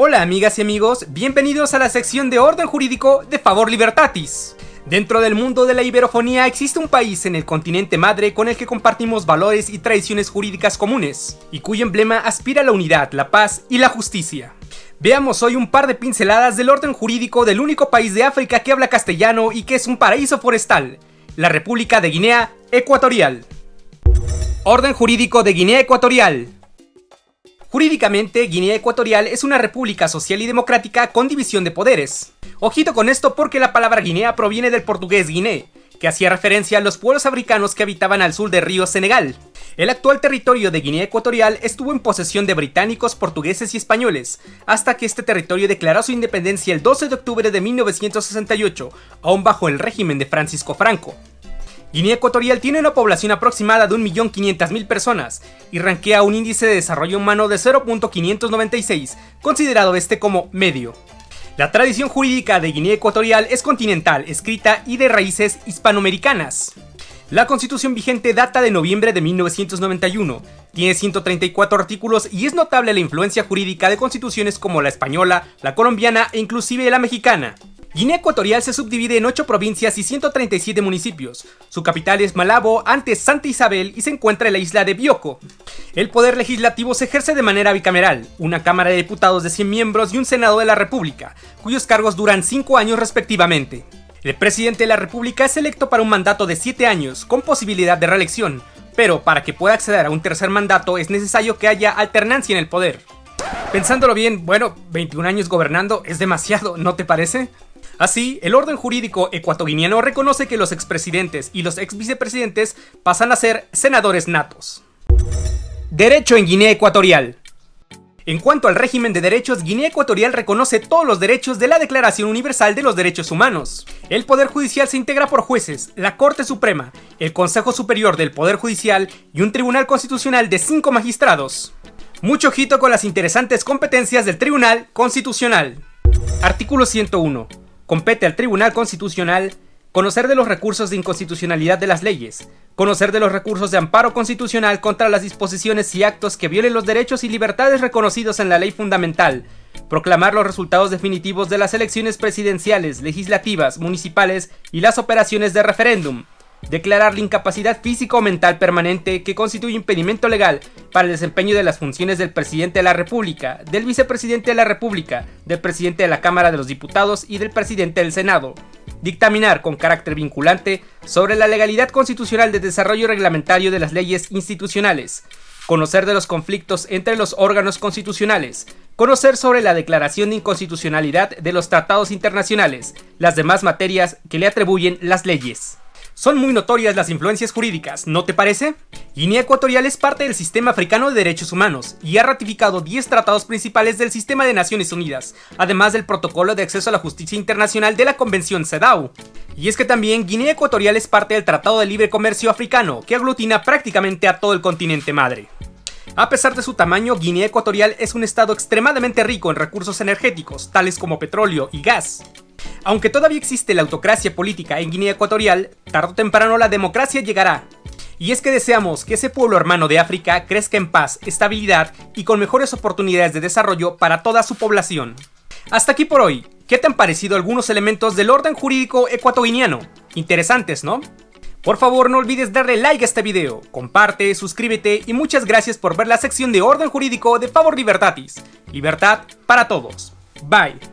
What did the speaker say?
Hola amigas y amigos, bienvenidos a la sección de orden jurídico de Favor Libertatis. Dentro del mundo de la iberofonía existe un país en el continente madre con el que compartimos valores y tradiciones jurídicas comunes, y cuyo emblema aspira a la unidad, la paz y la justicia. Veamos hoy un par de pinceladas del orden jurídico del único país de África que habla castellano y que es un paraíso forestal, la República de Guinea Ecuatorial. Orden jurídico de Guinea Ecuatorial. Jurídicamente, Guinea Ecuatorial es una república social y democrática con división de poderes. Ojito con esto porque la palabra Guinea proviene del portugués Guiné, que hacía referencia a los pueblos africanos que habitaban al sur del río Senegal. El actual territorio de Guinea Ecuatorial estuvo en posesión de británicos, portugueses y españoles, hasta que este territorio declaró su independencia el 12 de octubre de 1968, aún bajo el régimen de Francisco Franco. Guinea Ecuatorial tiene una población aproximada de 1.500.000 personas y rankea un índice de desarrollo humano de 0.596, considerado este como medio. La tradición jurídica de Guinea Ecuatorial es continental, escrita y de raíces hispanoamericanas. La constitución vigente data de noviembre de 1991, tiene 134 artículos y es notable la influencia jurídica de constituciones como la española, la colombiana e inclusive la mexicana. Guinea Ecuatorial se subdivide en 8 provincias y 137 municipios. Su capital es Malabo, antes Santa Isabel, y se encuentra en la isla de Bioko. El poder legislativo se ejerce de manera bicameral, una Cámara de Diputados de 100 miembros y un Senado de la República, cuyos cargos duran 5 años respectivamente. El presidente de la República es electo para un mandato de 7 años, con posibilidad de reelección, pero para que pueda acceder a un tercer mandato es necesario que haya alternancia en el poder. Pensándolo bien, 21 años gobernando es demasiado, ¿no te parece? Así, el orden jurídico ecuatoguineano reconoce que los expresidentes y los exvicepresidentes pasan a ser senadores natos. Derecho en Guinea Ecuatorial. En cuanto al régimen de derechos, Guinea Ecuatorial reconoce todos los derechos de la Declaración Universal de los Derechos Humanos. El Poder Judicial se integra por jueces, la Corte Suprema, el Consejo Superior del Poder Judicial y un Tribunal Constitucional de 5 magistrados. Mucho ojito con las interesantes competencias del Tribunal Constitucional. Artículo 101. Compete al Tribunal Constitucional conocer de los recursos de inconstitucionalidad de las leyes, conocer de los recursos de amparo constitucional contra las disposiciones y actos que violen los derechos y libertades reconocidos en la ley fundamental, proclamar los resultados definitivos de las elecciones presidenciales, legislativas, municipales y las operaciones de referéndum, declarar la incapacidad física o mental permanente que constituye impedimento legal para el desempeño de las funciones del presidente de la República, del vicepresidente de la República, del presidente de la Cámara de los Diputados y del presidente del Senado. Dictaminar con carácter vinculante sobre la legalidad constitucional de desarrollo reglamentario de las leyes institucionales. Conocer de los conflictos entre los órganos constitucionales. Conocer sobre la declaración de inconstitucionalidad de los tratados internacionales, las demás materias que le atribuyen las leyes. Son muy notorias las influencias jurídicas, ¿no te parece? Guinea Ecuatorial es parte del Sistema Africano de Derechos Humanos y ha ratificado 10 tratados principales del Sistema de Naciones Unidas, además del Protocolo de Acceso a la Justicia Internacional de la Convención CEDAW. Y es que también Guinea Ecuatorial es parte del Tratado de Libre Comercio Africano, que aglutina prácticamente a todo el continente madre. A pesar de su tamaño, Guinea Ecuatorial es un estado extremadamente rico en recursos energéticos, tales como petróleo y gas. Aunque todavía existe la autocracia política en Guinea Ecuatorial, tarde o temprano la democracia llegará. Y es que deseamos que ese pueblo hermano de África crezca en paz, estabilidad y con mejores oportunidades de desarrollo para toda su población. Hasta aquí por hoy. ¿Qué te han parecido algunos elementos del orden jurídico ecuatoguineano? Interesantes, ¿no? Por favor, no olvides darle like a este video, comparte, suscríbete y muchas gracias por ver la sección de orden jurídico de Favor Libertatis. Libertad para todos. Bye.